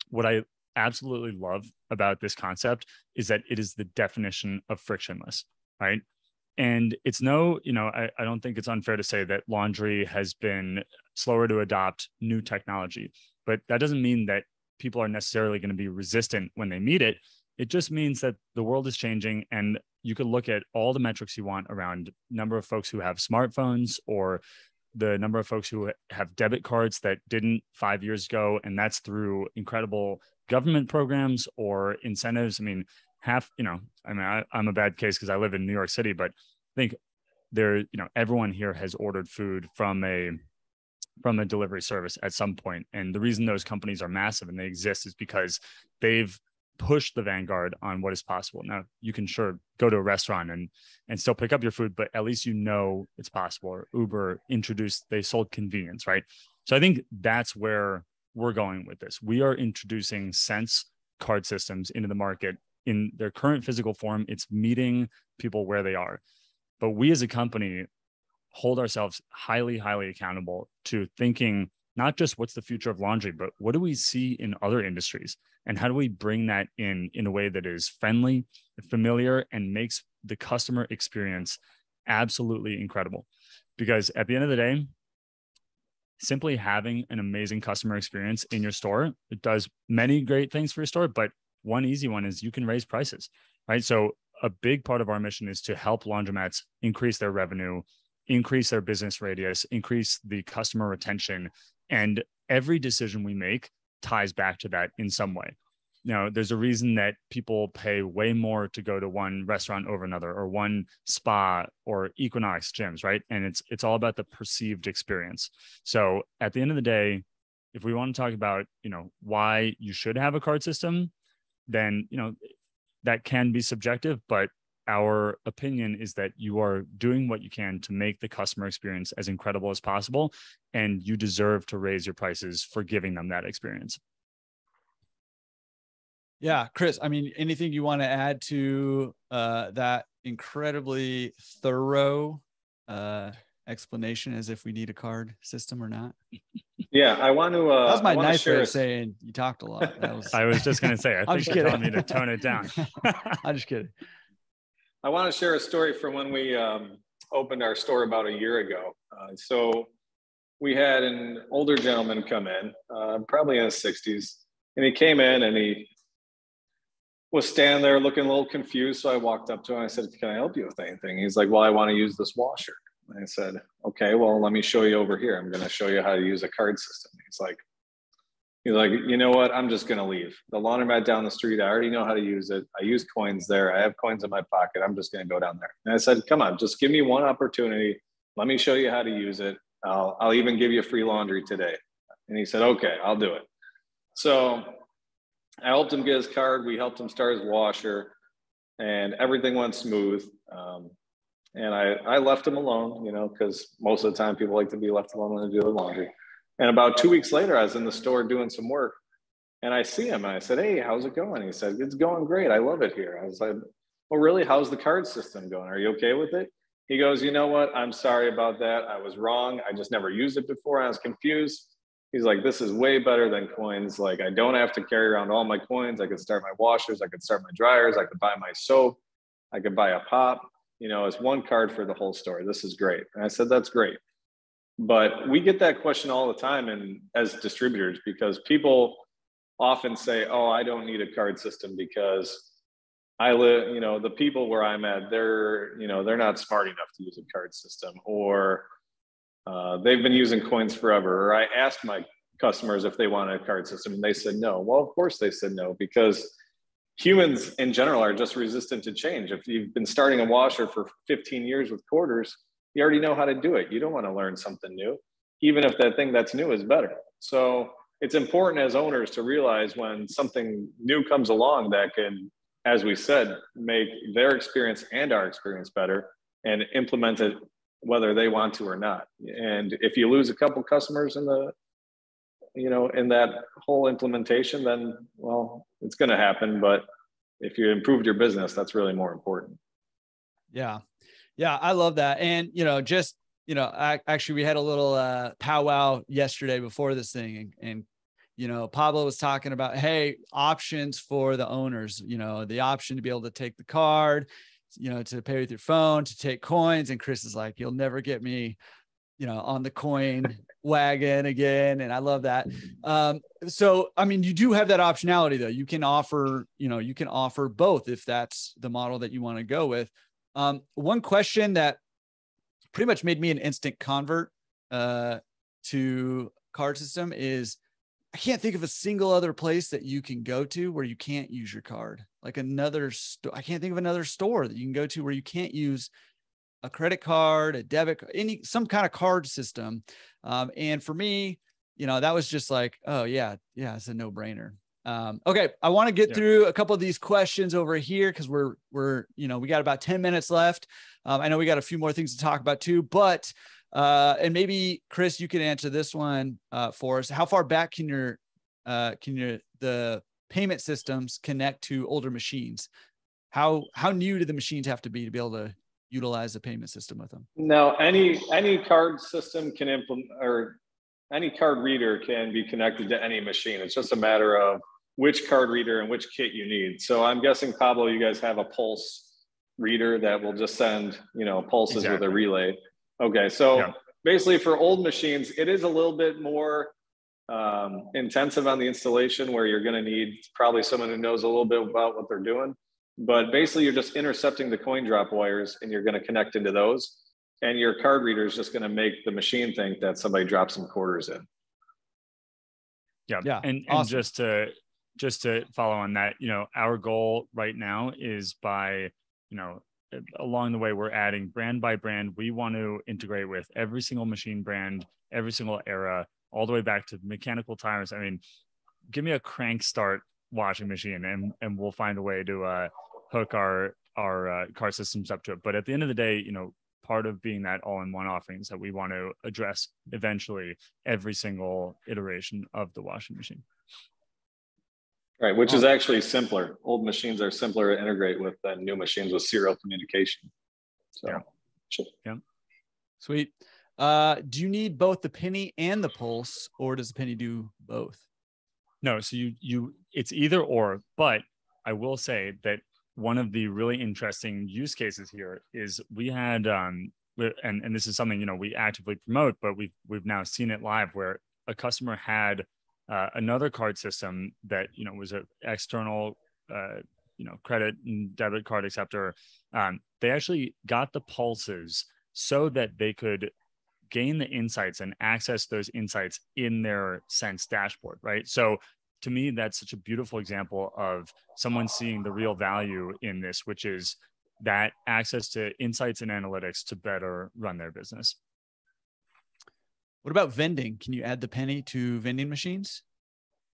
what I absolutely love about this concept is that it is the definition of frictionless, right? And it's I don't think it's unfair to say that laundry has been slower to adopt new technology, but that doesn't mean that people are necessarily going to be resistant when they meet it. It just means that the world is changing, and you could look at all the metrics you want around number of folks who have smartphones or the number of folks who have debit cards that didn't 5 years ago. And that's through incredible government programs or incentives. I mean, I'm a bad case because I live in New York City, but I think everyone here has ordered food from a delivery service at some point. And the reason those companies are massive and they exist is because they've pushed the vanguard on what is possible. Now, you can sure go to a restaurant and still pick up your food, but at least it's possible. Or Uber they sold convenience, right? So I think that's where we're going with this. We are introducing Sense card systems into the market in their current physical form. It's meeting people where they are. But we as a company hold ourselves highly, highly accountable to thinking not just what's the future of laundry, but what do we see in other industries? And how do we bring that in a way that is friendly, familiar, and makes the customer experience absolutely incredible? Because at the end of the day, simply having an amazing customer experience in your store, it does many great things for your store, but one easy one is you can raise prices, right? So a big part of our mission is to help laundromats increase their revenue, increase their business radius, increase the customer retention. And every decision we make ties back to that in some way. There's a reason that people pay way more to go to one restaurant over another, or one spa or Equinox gyms, right? And it's all about the perceived experience. So at the end of the day, if we want to talk about, why you should have a card system, then, that can be subjective, but our opinion is that you are doing what you can to make the customer experience as incredible as possible, and you deserve to raise your prices for giving them that experience. Yeah, Chris, I mean, anything you want to add to that incredibly thorough explanation as if we need a card system or not? Yeah, I want to. That was my nice way of saying you talked a lot. I was just going to say, I think you're telling me to tone it down. I'm just kidding. I want to share a story from when we opened our store about a year ago. So we had an older gentleman come in, probably in his 60s, and he came in and he was standing there looking a little confused. So I walked up to him. I said, "Can I help you with anything?" He's like, "Well, I want to use this washer." And I said, "Okay, well, let me show you over here. I'm going to show you how to use a card system." He's like, "You know what? I'm just going to leave. The laundromat down the street, I already know how to use it. I use coins there. I have coins in my pocket. I'm just going to go down there." And I said, "Come on, just give me one opportunity. Let me show you how to use it. I'll even give you free laundry today." And he said, "Okay, I'll do it." So I helped him get his card. We helped him start his washer, and everything went smooth. And I left him alone, because most of the time people like to be left alone when they do their laundry. And about 2 weeks later, I was in the store doing some work, and I see him. And I said, "Hey, how's it going?" He said, "It's going great. I love it here." I was like, "Well, really? How's the card system going? Are you okay with it?" He goes, "You know what? I'm sorry about that. I was wrong. I just never used it before. I was confused." He's like, "This is way better than coins. Like, I don't have to carry around all my coins. I could start my washers. I could start my dryers. I could buy my soap. I could buy a pop. It's one card for the whole store. This is great." And I said, "That's great." But we get that question all the time, and as distributors, because people often say, "Oh, I don't need a card system because I live, the people where I'm at, they're not smart enough to use a card system, or they've been using coins forever." Or I asked my customers if they wanted a card system, and they said no. Well, of course they said no, because humans in general are just resistant to change. If you've been starting a washer for 15 years with quarters, you already know how to do it. You don't want to learn something new, even if that thing that's new is better. So it's important as owners to realize when something new comes along that can, as we said, make their experience and our experience better, and implement it whether they want to or not. And if you lose a couple customers in in that whole implementation, then, well, it's going to happen. But if you improved your business, that's really more important. Yeah. Yeah. I love that. And, actually we had a little powwow yesterday before this thing, and Pablo was talking about, hey, options for the owners, the option to be able to take the card, to pay with your phone, to take coins. And Chris is like, "You'll never get me, on the coin wagon again." And I love that. So, I mean, you do have that optionality though. You can offer both if that's the model that you want to go with. One question that pretty much made me an instant convert to card system is, I can't think of a single other place that you can go to where you can't use your card. Like another store, I can't think of another store that you can go to where you can't use a credit card, a debit, some kind of card system. And for me, that was just like, oh yeah, it's a no brainer. Okay. I want to get through a couple of these questions over here, because we're, we got about 10 minutes left. I know we got a few more things to talk about too, but and maybe Chris, you can answer this one for us. How far back can the payment systems connect to older machines? How new do the machines have to be able to utilize the payment system with them? No, any card system can implement, or any card reader can be connected to any machine. It's just a matter of which card reader and which kit you need. So I'm guessing, Pablo, you guys have a pulse reader that will just send, pulses with a relay. Okay, so basically for old machines, it is a little bit more intensive on the installation, where you're going to need probably someone who knows a little bit about what they're doing. But basically, you're just intercepting the coin drop wires, and you're going to connect into those. And your card reader is just going to make the machine think that somebody dropped some quarters in. Yeah. And just to follow on that, our goal right now is by, along the way, we're adding brand by brand. We want to integrate with every single machine brand, every single era, all the way back to mechanical tires. I mean, give me a crank start washing machine, and we'll find a way to hook our car systems up to it. But at the end of the day, part of being that all-in-one offering is that we want to address eventually every single iteration of the washing machine. Right, which is actually simpler. Old machines are simpler to integrate with than new machines with serial communication. So, Sweet. Do you need both the penny and the pulse, or does the penny do both? No, so it's either or. But I will say that one of the really interesting use cases here is we had, and this is something we actively promote, but we've now seen it live, where a customer had another card system that was an external credit and debit card acceptor, they actually got the pulses so that they could gain the insights and access those insights in their Sense dashboard, right? So to me, that's such a beautiful example of someone seeing the real value in this, which is that access to insights and analytics to better run their business. What about vending? Can you add the penny to vending machines?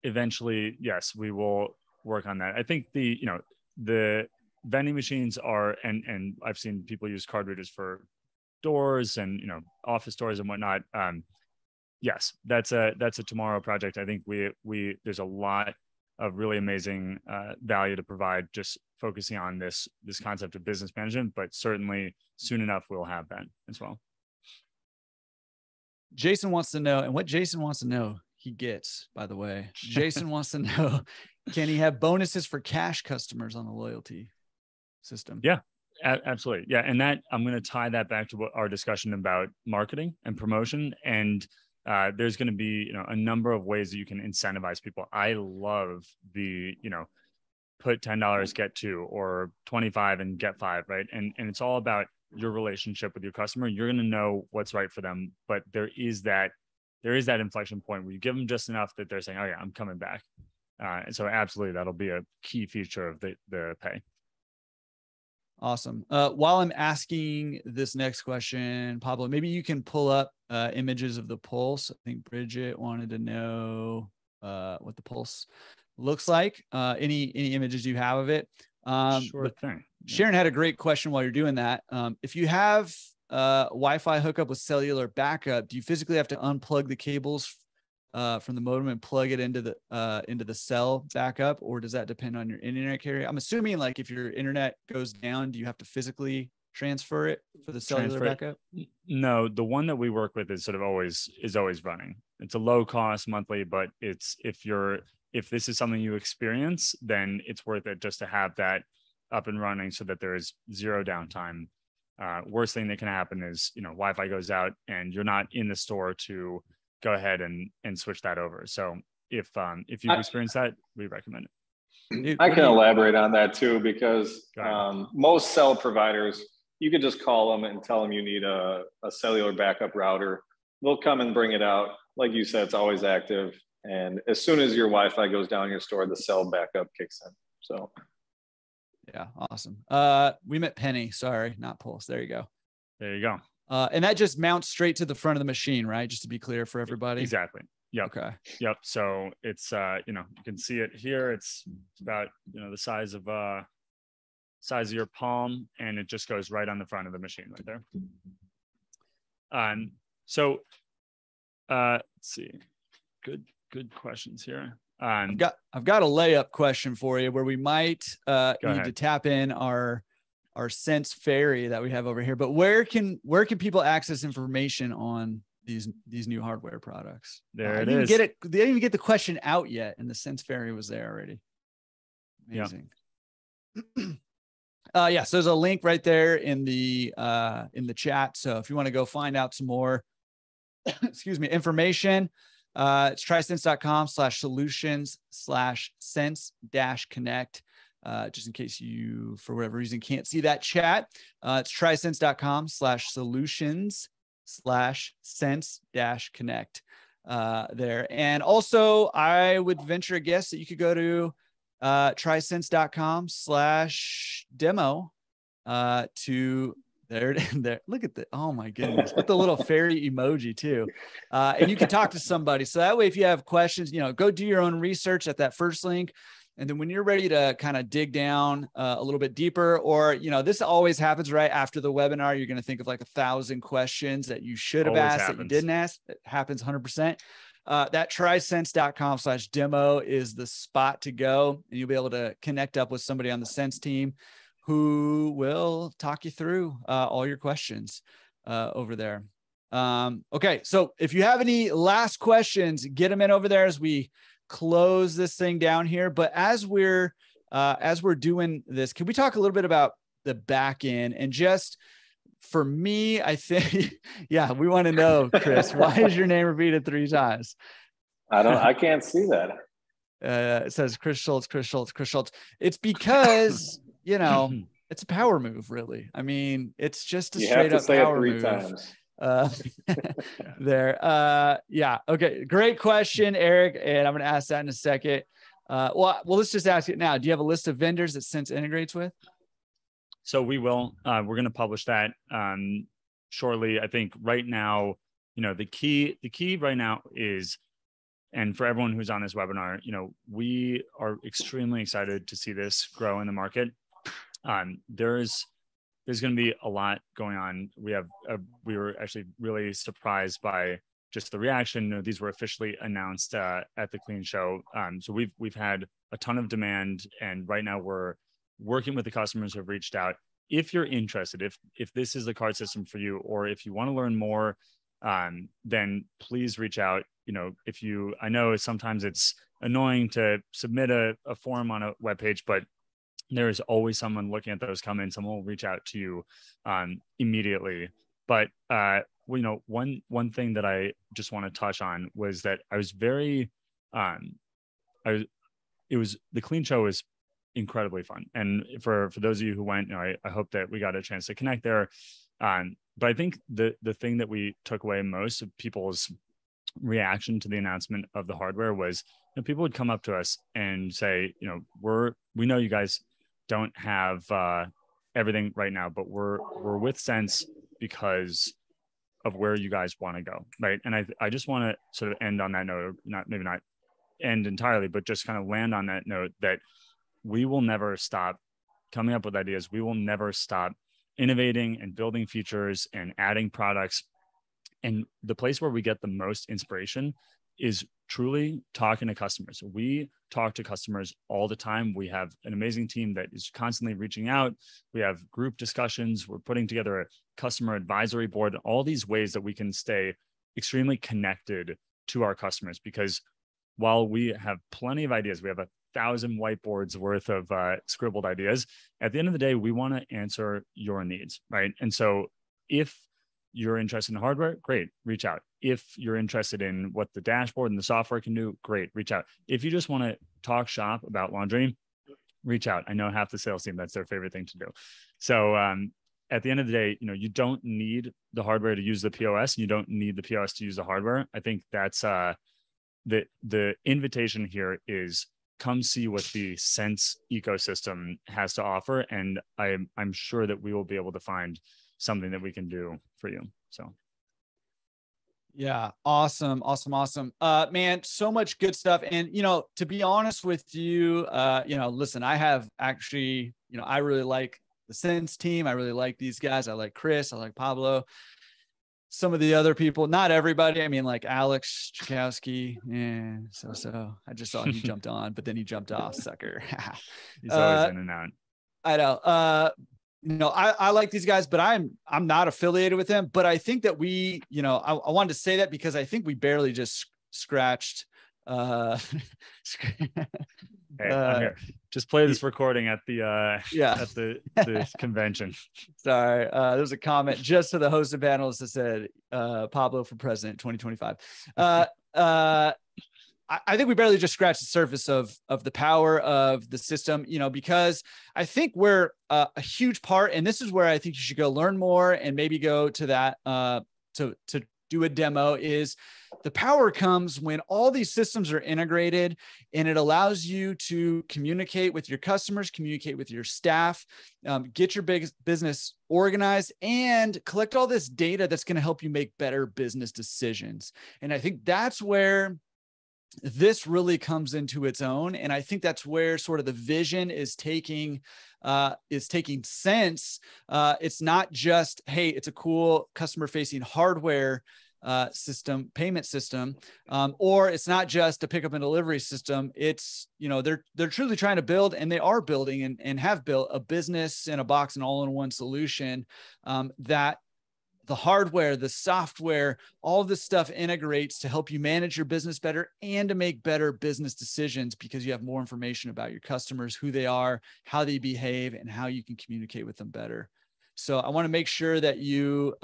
Eventually, yes, we will work on that. I think the vending machines are, and I've seen people use card readers for doors and office doors and whatnot. Yes, that's a tomorrow project. I think we there's a lot of really amazing value to provide just focusing on this concept of business management, but certainly soon enough we'll have that as well. Jason wants to know, and what Jason wants to know he gets, by the way. Jason wants to know, can he have bonuses for cash customers on the loyalty system? Yeah. Absolutely. Yeah. And that I'm going to tie that back to our discussion about marketing and promotion. And there's going to be, a number of ways that you can incentivize people. I love the, put $10, get 2, or 25 and get 5. Right. And it's all about your relationship with your customer. You're going to know what's right for them, but there is that inflection point where you give them just enough that they're saying, oh yeah, I'm coming back. And so absolutely, that'll be a key feature of the pay. Awesome. While I'm asking this next question, Pablo, maybe you can pull up images of the pulse. I think Bridget wanted to know what the pulse looks like. Any images you have of it? Sure thing. Yeah. Sharon had a great question while you're doing that. If you have Wi-Fi hookup with cellular backup, do you physically have to unplug the cables from the modem and plug it into the cell backup, or does that depend on your internet carrier? I'm assuming like if your internet goes down, do you have to physically transfer it for the cellular backup? No, the one that we work with is always running. It's a low cost monthly, but if this is something you experience, then it's worth it just to have that up and running so that there is zero downtime. Worst thing that can happen is Wi-Fi goes out and you're not in the store to go ahead and switch that over. So if you've experienced that, we recommend it. I can elaborate on that too, because most cell providers, you can just call them and tell them you need a cellular backup router. They'll come and bring it out. Like you said, it's always active. And as soon as your Wi-Fi goes down in your store, the cell backup kicks in. So yeah, awesome. We meant penny. Sorry, not pulse. There you go. There you go. And that just mounts straight to the front of the machine, right? Just to be clear for everybody. Exactly. Yep. Okay. Yep. So it's you can see it here. It's about the size of your palm, and it just goes right on the front of the machine right there. So let's see. Good questions here. I've got a layup question for you where we might need to tap in our Sense Ferry that we have over here. But where can people access information on these new hardware products? There it is. They didn't even get the question out yet, and the Sense Ferry was there already. Amazing. Yeah. So there's a link right there in the chat. So if you want to go find out some more, information, it's trisense.com/solutions/sense-connect. Just in case you, for whatever reason, can't see that chat, it's trisense.com/solutions/sense-connect there. And also, I would venture a guess that you could go to trisense.com/demo to there. Look at the, oh my goodness, with the little fairy emoji too. And you can talk to somebody. So that way, if you have questions, go do your own research at that first link. And then when you're ready to kind of dig down a little bit deeper, or, this always happens right after the webinar, you're going to think of like 1,000 questions that you should have asked that you didn't ask. It happens 100%. That trisense.com/demo is the spot to go. And you'll be able to connect up with somebody on the Sense team who will talk you through all your questions over there. Okay. So if you have any last questions, get them in over there as we close this thing down here. But as we're doing this, can we talk a little bit about the back end? And just for me, I think, yeah, we want to know, Chris, why is your name repeated 3 times? I can't see that. It says Chris Schultz, Chris Schultz, Chris Schultz. It's because, it's a power move, really. I mean, it's just a straight up power move. Times. There. Yeah. Okay. Great question, Eric. And I'm going to ask that in a second. Well, let's just ask it now. Do you have a list of vendors that Sense integrates with? So we will. We're going to publish that shortly. I think right now, the key right now is, and for everyone who's on this webinar, we are extremely excited to see this grow in the market. There's going to be a lot going on. We were actually really surprised by just the reaction. These were officially announced at the Clean Show. So we've had a ton of demand, and right now we're working with the customers who have reached out. If you're interested, if this is the card system for you, or if you want to learn more, then please reach out. I know sometimes it's annoying to submit a form on a webpage, but there is always someone looking at those comments. Someone will reach out to you immediately. But one thing that I just want to touch on was that I was very, the Clean Show was incredibly fun. And for those of you who went, I hope that we got a chance to connect there. But I think the thing that we took away most of people's reaction to the announcement of the hardware was, people would come up to us and say, we know you guys don't have everything right now, but we're with Sense because of where you guys want to go, right? And I just want to sort of end on that note, maybe not end entirely, but just kind of land on that note that we will never stop coming up with ideas. We will never stop innovating and building features and adding products. And the place where we get the most inspiration is truly talking to customers. We talk to customers all the time. We have an amazing team that is constantly reaching out. We have group discussions. We're putting together a customer advisory board, all these ways that we can stay extremely connected to our customers. Because while we have plenty of ideas, we have 1,000 whiteboards worth of scribbled ideas. At the end of the day, we want to answer your needs, right? And so if you're interested in hardware, great, reach out. If you're interested in what the dashboard and the software can do, great, reach out. If you just want to talk shop about laundry, reach out. I know half the sales team, that's their favorite thing to do. So at the end of the day, you don't need the hardware to use the POS. You don't need the POS to use the hardware. I think that's the invitation here is come see what the Sense ecosystem has to offer. And I'm sure that we will be able to find something that we can do for you. So. Yeah. Awesome. Man, so much good stuff. And, to be honest with you, listen, I have actually, I really like the Sense team. I really like these guys. I like Chris. I like Pablo. Some of the other people, not everybody. I mean, like Alex Chakowski. Yeah. So I just saw he jumped on, but then he jumped off, sucker. He's always in and out. I know. I like these guys, but I'm not affiliated with them. But I think that we, I wanted to say that because I think we barely just scratched. Hey, I'm here. Just play this recording at the at the convention. Sorry, there's a comment just to the host and panelists that said Pablo for president 2025. I think we barely just scratched the surface of the power of the system, because I think we're a huge part, and this is where I think you should go learn more and maybe go to that to do a demo. Is the power comes when all these systems are integrated, and it allows you to communicate with your customers, communicate with your staff, get your big business organized, and collect all this data that's going to help you make better business decisions. And I think that's where this really comes into its own. And I think that's where sort of the vision is taking sense. It's not just, hey, it's a cool customer facing hardware system, payment system, or it's not just a pickup and delivery system. It's, they're truly trying to build, and they are building and have built a business in a box, an all-in-one solution that the hardware, the software, all of this stuff integrates to help you manage your business better and to make better business decisions, because you have more information about your customers, who they are, how they behave, and how you can communicate with them better. So I want to make sure that you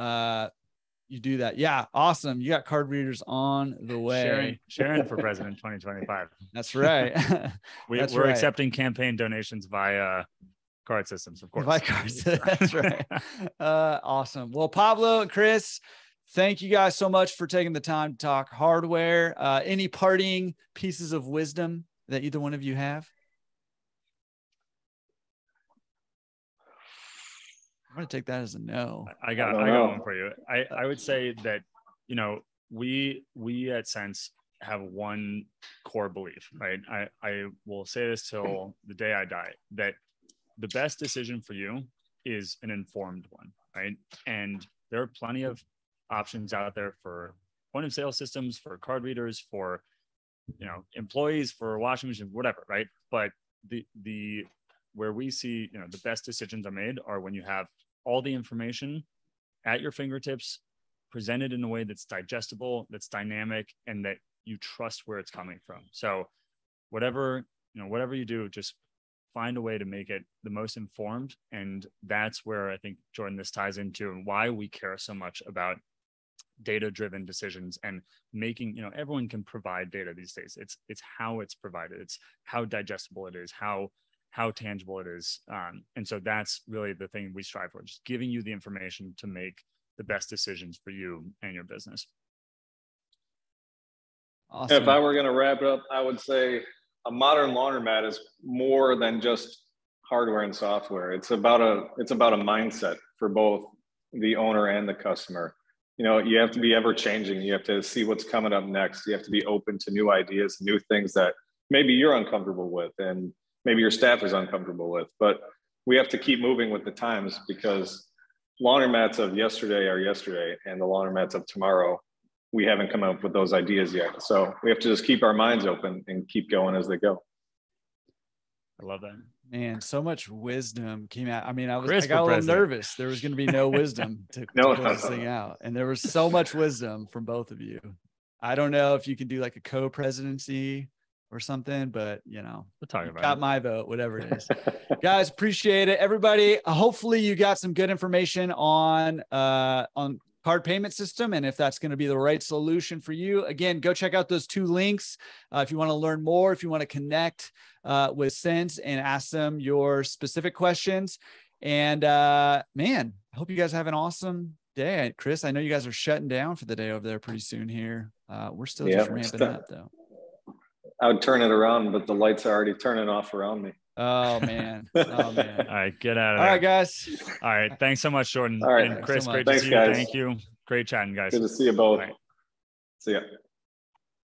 you do that. Yeah. Awesome. You got card readers on the way. Sharon for president 2025. That's right. We're accepting campaign donations via card systems, of course. By cards. That's right. Awesome. Well, Pablo and Chris, thank you guys so much for taking the time to talk hardware. Any parting pieces of wisdom that either one of you have? I'm going to take that as a no. I got one for you. I would say that, you know, we at Sense have one core belief, right? I will say this till the day I die, that the best decision for you is an informed one, right? And there are plenty of options out there for point of sale systems, for card readers, for, you know, employees, for washing machines, whatever, right? But the where we see, you know, the best decisions are made are when you have all the information at your fingertips, presented in a way that's digestible, that's dynamic, and that you trust where it's coming from. So whatever you do, just find a way to make it the most informed. And that's where I think, Jordan, this ties into and why we care so much about data-driven decisions and making, you know, everyone can provide data these days. It's how it's provided. It's how digestible it is, how tangible it is. And so that's really the thing we strive for, just giving you the information to make the best decisions for you and your business. Awesome. If I were going to wrap it up, I would say a modern laundromat is more than just hardware and software. It's about a mindset for both the owner and the customer. You know, you have to be ever changing. You have to see what's coming up next. You have to be open to new ideas, new things that maybe you're uncomfortable with and maybe your staff is uncomfortable with, but we have to keep moving with the times, because laundromats of yesterday are yesterday, and the laundromats of tomorrow, we haven't come up with those ideas yet. So we have to just keep our minds open and keep going as they go. I love that. Man, so much wisdom came out. I mean, I got a little nervous. There was going to be no wisdom to close this thing out. And there was so much wisdom from both of you. I don't know if you can do like a co-presidency or something, but you know, we'll talk about got my vote, whatever it is. Guys, appreciate it. Everybody, hopefully you got some good information on card payment system, and if that's going to be the right solution for you. Again, go check out those 2 links if you want to learn more, if you want to connect with Sense and ask them your specific questions. And man, I hope you guys have an awesome day. Chris, I know you guys are shutting down for the day over there pretty soon here. We're still just ramping up though. I would turn it around, but the lights are already turning off around me. Oh man. Oh man. All right, get out of there. All right, guys. All right. Thanks so much, Jordan. All right. And Chris, so great Thanks, to see guys. you. Thank you. Great chatting, guys. Good to see you both. All right. See ya.